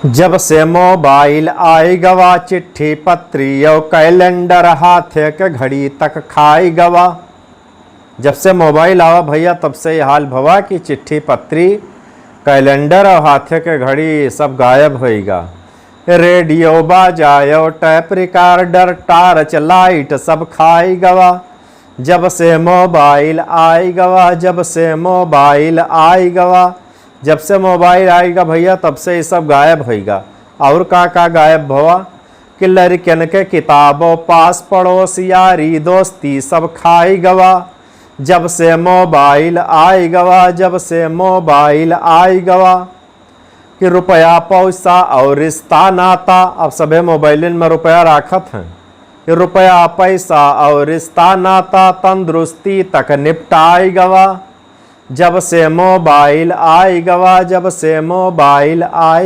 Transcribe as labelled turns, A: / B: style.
A: जब से मोबाइल आई गवा, चिट्ठी पत्री और कैलेंडर हाथ के घड़ी तक खाई गवा। जब से मोबाइल आवा भैया तब से ये हाल भवा कि चिट्ठी पत्री कैलेंडर और हाथ के घड़ी सब गायब होइगा। रेडियो बाजायो, टैप रिकॉर्डर, टार्च लाइट सब खाई गवा। जब से मोबाइल आई गवा, जब से मोबाइल आई गवा, जब से मोबाइल आएगा भैया तब से ये सब गायब होइगा। और का गायब भवा कि लड़कन के किताबों, पास पड़ोस, यारी दोस्ती सब खाई गवा। जब से मोबाइल आई गवा, जब से मोबाइल आई गवा कि रुपया पैसा और रिश्ता नाता, अब सभे मोबाइल में रुपया राखत हैं कि रुपया पैसा और रिश्ता नाता, तंदुरुस्ती तक निपटाई गवा। जब से मोबाइल आई गवा, जब से मोबाइल आई